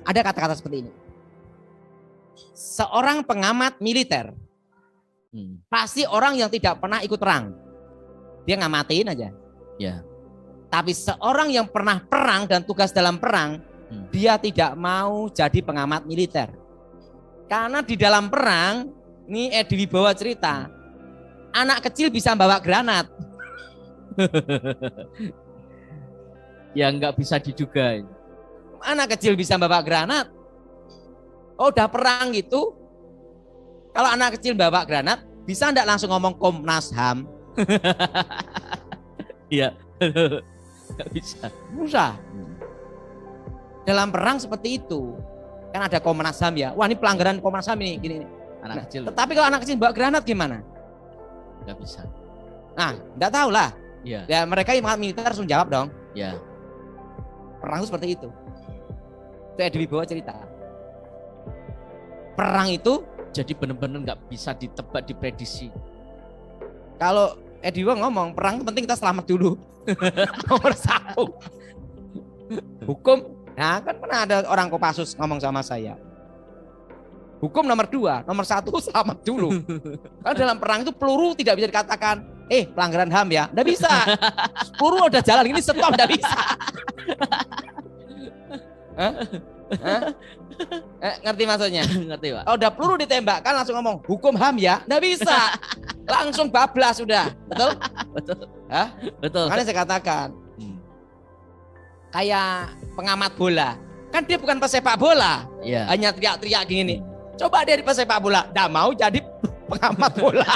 ada kata-kata seperti ini. Seorang pengamat militer pasti orang yang tidak pernah ikut perang. Dia ngamatin aja. Ya. Tapi seorang yang pernah perang dan tugas dalam perang, dia tidak mau jadi pengamat militer. Karena di dalam perang, ini Edi Wibowo cerita, anak kecil bisa bawa granat. Ya nggak bisa diduga. Anak kecil bisa bawa granat. Oh udah perang gitu. Kalau anak kecil bawa granat, bisa enggak langsung ngomong Komnas HAM? Iya. Nggak bisa. Susah. Dalam perang seperti itu. Kan ada Komnas HAM ya. Wah ini pelanggaran Komnas HAM ini. Gini. Anak kecil. Tetapi kalau anak kecil bawa granat gimana? Nggak bisa. Nah, enggak tahu lah. Ya. Ya mereka yang militer langsung jawab dong. Ya. Perang itu seperti itu. Itu Edi Wibowo cerita. Perang itu jadi benar-benar nggak bisa ditebak, diprediksi. Kalau Edi Wibowo ngomong perang itu penting kita selamat dulu. Nomor 1. Hukum. Nah kan pernah ada orang Kopassus ngomong sama saya. Hukum nomor 2, nomor 1 selamat dulu. Karena dalam perang itu peluru tidak bisa dikatakan, pelanggaran HAM ya, nggak bisa. Peluru udah jalan ini stop, nggak bisa. Ngerti maksudnya? Ngerti Pak. Kalau udah peluru ditembakkan langsung ngomong hukum HAM ya, nggak bisa. Langsung bablas sudah, betul? Betul. Hah? Betul. Makanya saya katakan, kayak pengamat bola, kan dia bukan pesepak bola, ya. Hanya teriak-teriak gini. Coba dia di pesepak bola, nggak mau jadi pengamat bola.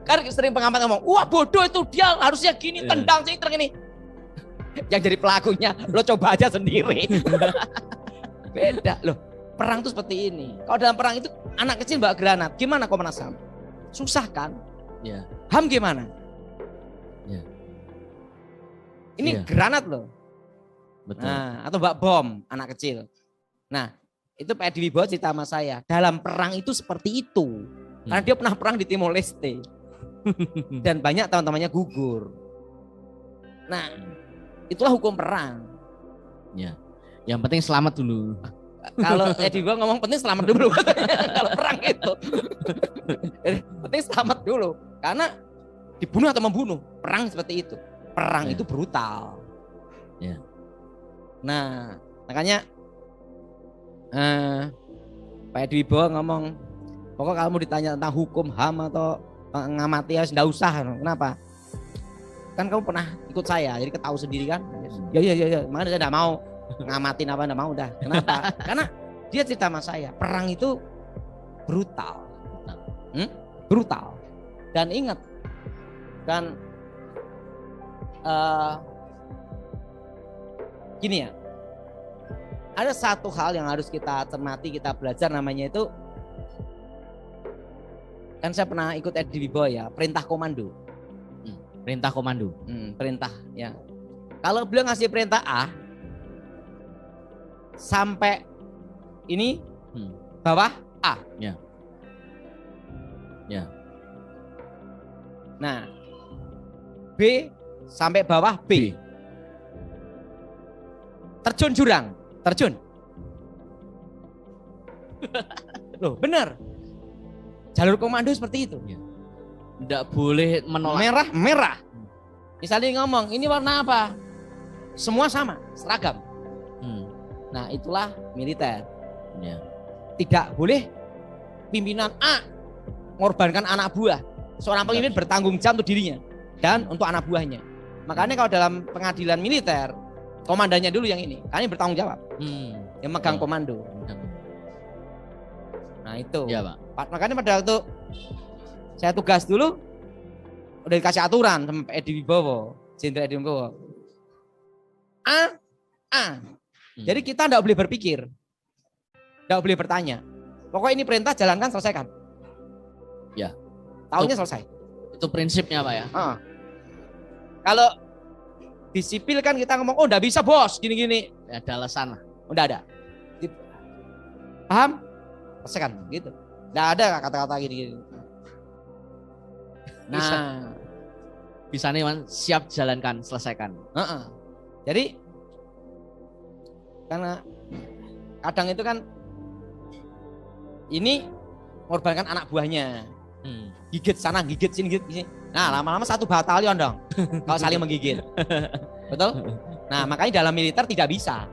Kan sering pengamat ngomong, wah bodoh itu dia harusnya gini, tendang sini ini. Yang jadi pelakunya, lo coba aja sendiri. Beda loh, perang itu seperti ini. Kalau dalam perang itu anak kecil bawa granat, gimana Komnas HAM? Susah kan? Ya. HAM gimana? Ya. Ini granat loh. Betul. Nah, atau bawa bom anak kecil. Nah, itu Pak Edi Wibowo cerita sama saya. Dalam perang itu seperti itu. Karena dia pernah perang di Timor Leste. Dan banyak teman-temannya gugur. Nah, itulah hukum perang. Ya. Yang penting selamat dulu. Kalau Edi Wibowo ngomong penting selamat dulu. Kalau perang itu. Penting selamat dulu. Karena dibunuh atau membunuh. Perang seperti itu. Perang itu brutal. Ya. Nah, makanya Pak Edi Wibowo ngomong, pokok kamu ditanya tentang hukum HAM atau ngamati ya enggak usah. Kenapa? Kan kamu pernah ikut saya, jadi ketahu sendiri kan. Ya. Makanya saya enggak mau ngamatin apa, enggak mau dah. Kenapa? Karena dia cerita sama saya, perang itu brutal. Brutal. Dan ingat, kan gini ya, ada satu hal yang harus kita cermati, kita belajar, namanya itu, kan saya pernah ikut Edi Wibowo ya, perintah komando. Perintah komando. Perintah ya. Kalau beliau ngasih perintah A, sampai ini bawah A. Ya. Ya. Nah, B sampai bawah B. Terjun jurang, terjun. Loh, benar. Jalur komando seperti itu. Ya. Nggak boleh menolak. Merah. Misalnya ngomong, ini warna apa? Semua sama, seragam. Nah, itulah militer. Ya. Tidak boleh pimpinan A mengorbankan anak buah. Seorang pemimpin bertanggung jawab untuk dirinya dan untuk anak buahnya. Makanya kalau dalam pengadilan militer, komandannya dulu yang ini, karena yang bertanggung jawab, yang megang komando. Nah itu. Ya Pak. Makanya pada waktu saya tugas dulu, udah dikasih aturan sama Edi Wibowo, Jenderal Edi Wibowo. A. Jadi kita enggak boleh berpikir, enggak boleh bertanya. Pokoknya ini perintah, jalankan, selesaikan. Ya. Tahunnya selesai. Itu prinsipnya Pak ya. Kalau di sipil kan kita ngomong, oh enggak bisa bos, gini-gini. Ya, ada alasan lah. Enggak ada. Paham? Selesaikan gitu. Enggak ada kata-kata gini-gini. Nah, bisa nih Man, siap jalankan, selesaikan. Jadi karena kadang itu kan ini mengorbankan anak buahnya. Gigit sana, gigit sini, gigit sini. Nah, lama-lama satu batalion dong kalau saling menggigit. Betul? Nah, makanya dalam militer tidak bisa.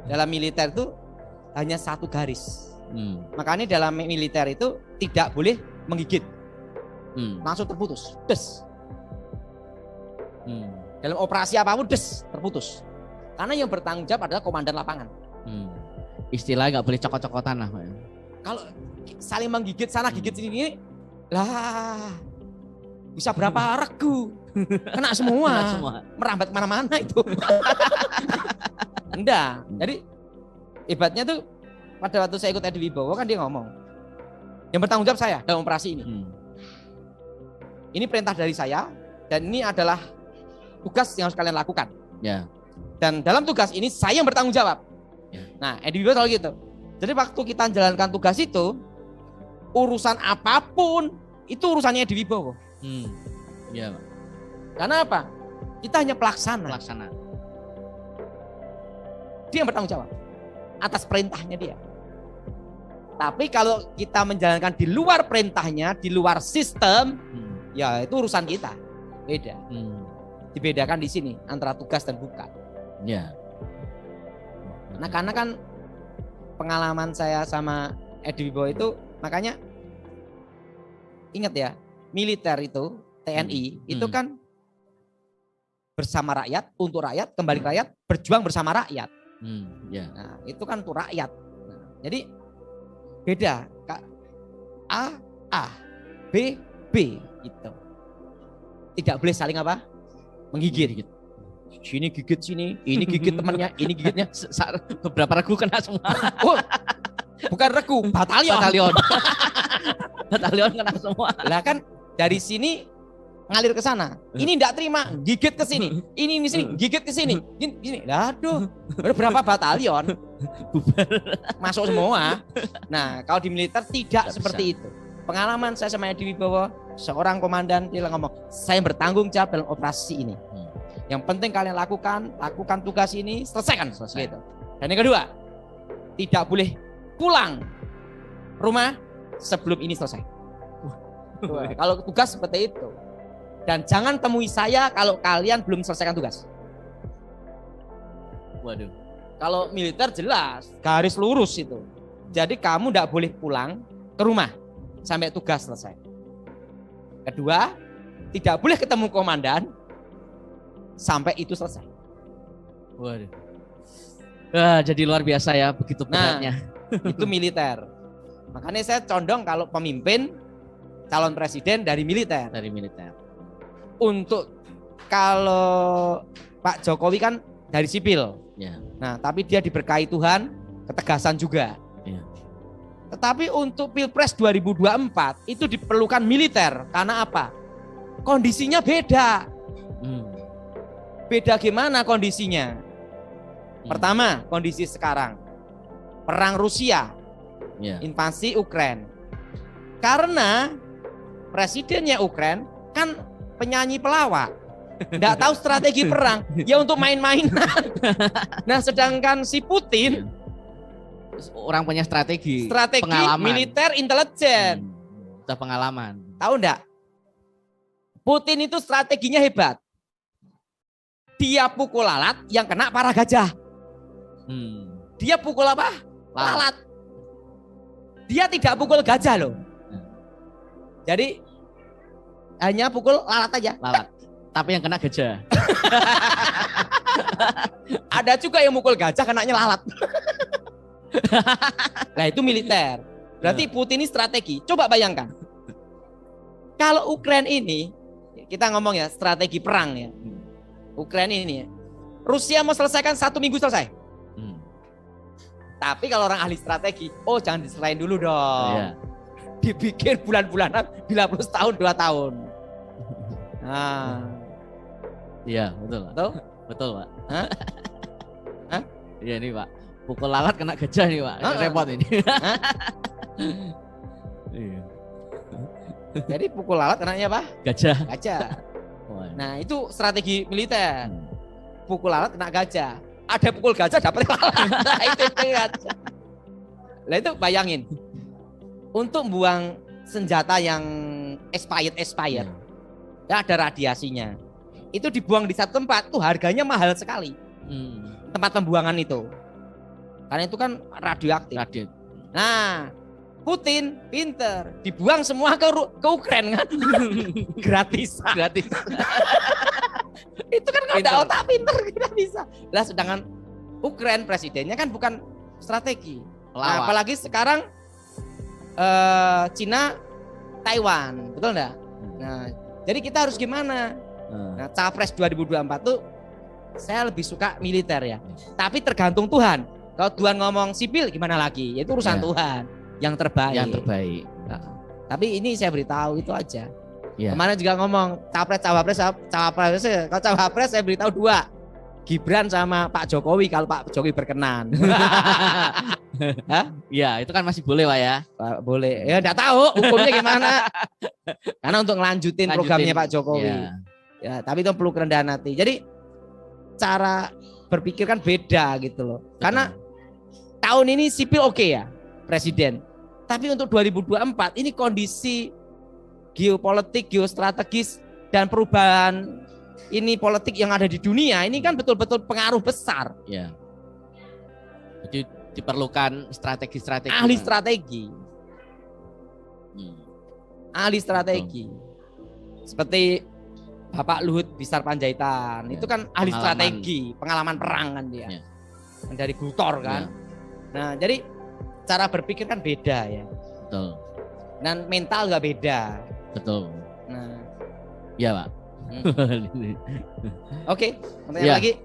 Dalam militer itu hanya satu garis. Makanya dalam militer itu tidak boleh menggigit. Langsung terputus. Des. Dalam operasi apapun des, terputus. Karena yang bertanggung jawab adalah komandan lapangan. Istilahnya nggak boleh cokot-cokotan lah, Pak. Kalau saling menggigit sana, gigit sini, lah bisa berapa regu, kena semua, merambat kemana-mana itu. Enggak. Jadi hebatnya tuh pada waktu saya ikut Edi Wibowo kan dia ngomong, yang bertanggung jawab saya dalam operasi ini. Ini perintah dari saya dan ini adalah tugas yang harus kalian lakukan. Ya. Dan dalam tugas ini saya yang bertanggung jawab. Ya. Nah, Edi Wibowo selalu gitu. Jadi waktu kita menjalankan tugas itu, urusan apapun itu urusannya Edi Wibowo. Ya, Pak. Karena apa? Kita hanya pelaksana. Dia yang bertanggung jawab atas perintahnya dia. Tapi kalau kita menjalankan di luar perintahnya, di luar sistem, ya itu urusan kita. Beda. Dibedakan di sini antara tugas dan bukan. Ya. Nah, karena kan pengalaman saya sama Edi Wibowo itu, makanya ingat ya, militer itu, TNI itu kan bersama rakyat, untuk rakyat, kembali ke rakyat, berjuang bersama rakyat. Ya. Nah, itu kan untuk rakyat. Nah, jadi beda. A, B, gitu. Tidak boleh saling apa? Menggigit. Sini gigit sini, ini gigit temannya, ini gigitnya. Beberapa regu kena semua. Oh, bukan regu, batalion. Batalion kena semua. Lah kan dari sini ngalir ke sana. Ini enggak terima, gigit ke sini. Ini sini, gigit ke sini. Gini. Lah aduh, udah berapa batalion? Masuk semua. Nah, kalau di militer tidak seperti itu. Pengalaman saya sama Edi Wibowo, seorang komandan dia ngomong, saya bertanggung jawab dalam operasi ini. Yang penting kalian lakukan tugas ini, selesaikan. Gitu. Dan yang kedua, tidak boleh pulang rumah sebelum ini selesai. Kalau tugas seperti itu. Dan jangan temui saya kalau kalian belum selesaikan tugas. Waduh. Kalau militer jelas, garis lurus itu. Jadi kamu tidak boleh pulang ke rumah sampai tugas selesai. Kedua, tidak boleh ketemu komandan sampai itu selesai. Waduh. Jadi luar biasa ya, begitu beratnya. Itu militer. Makanya saya condong kalau pemimpin calon presiden dari militer. Untuk kalau Pak Jokowi kan dari sipil. Ya. Nah, tapi dia diberkahi Tuhan, ketegasan juga. Ya. Tetapi untuk Pilpres 2024 itu diperlukan militer. Karena apa? Kondisinya beda. Beda gimana kondisinya? Pertama, kondisi sekarang. Perang Rusia. Invasi Ukraina. Karena presidennya Ukraina kan penyanyi pelawak. Nggak tahu strategi perang. Ya untuk main-mainan. Nah, sedangkan si Putin orang punya strategi pengalaman. Militer intelijen. Sudah pengalaman. Tahu enggak? Putin itu strateginya hebat. Dia pukul lalat yang kena para gajah. Dia pukul apa? Lalat. Dia tidak pukul gajah loh. Jadi hanya pukul lalat aja. Tapi yang kena gajah. Ada juga yang mukul gajah kenanya lalat. Nah itu militer. Berarti Putin ini strategi. Coba bayangkan. Kalau Ukraina ini, kita ngomong ya strategi perang ya. Ukraina ini, Rusia mau selesaikan 1 minggu selesai. Tapi kalau orang ahli strategi, oh jangan diserahin dulu dong. Iya. Dibikin bulan-bulanan, bila plus tahun 2 tahun. Nah, iya betul, Pak. Betul, Pak. Hah? Iya nih, Pak. Pukul lalat kena gajah nih, Pak. Repot ini. Iya. Jadi pukul lalat kenanya apa? Gajah. Nah itu strategi militer. Pukul lalat kena gajah. ada pukul gajah dapat kalah. Nah, itu aja. Lah itu bayangin. Untuk buang senjata yang expired, ya ada radiasinya. Itu dibuang di satu tempat tuh harganya mahal sekali. Tempat pembuangan itu. Karena itu kan radioaktif. Nah, Putin pinter, dibuang semua ke Ukraina kan. Gratis. Itu kan kalau ada otak pinter kita bisa. Lah sedangkan Ukraina presidennya kan bukan strategi. Nah, apalagi sekarang Cina, Taiwan, betul enggak? Nah, jadi kita harus gimana? Nah, Capres 2024 tuh saya lebih suka militer ya. Tapi tergantung Tuhan. Kalau Tuhan ngomong sipil gimana lagi? Itu urusan Tuhan yang terbaik. Nah, tapi ini saya beritahu itu aja. Kemarin juga ngomong Capres. Kalau Cawapres saya beritahu 2. Gibran sama Pak Jokowi kalau Pak Jokowi berkenan. Ya itu kan masih boleh Pak ya. Boleh. Ya enggak tahu hukumnya gimana. Karena untuk ngelanjutin programnya Pak Jokowi. Ya, tapi itu perlu kerendahan hati. Jadi cara berpikir kan beda gitu loh. Karena tahun ini sipil oke ya, presiden. Tapi untuk 2024 ini kondisi geopolitik, geostrategis dan perubahan ini politik yang ada di dunia ini kan betul-betul pengaruh besar. Ya. Jadi diperlukan strategi-strategi. Ahli strategi. Ahli strategi. Seperti Bapak Luhut Binsar Panjaitan, itu kan ahli strategi, pengalaman perang kan dia. Dari Gultor kan. Nah, jadi cara berpikir kan beda ya. Betul. Dan mental juga beda. Betul. Nah, iya Pak. Oke, lagi.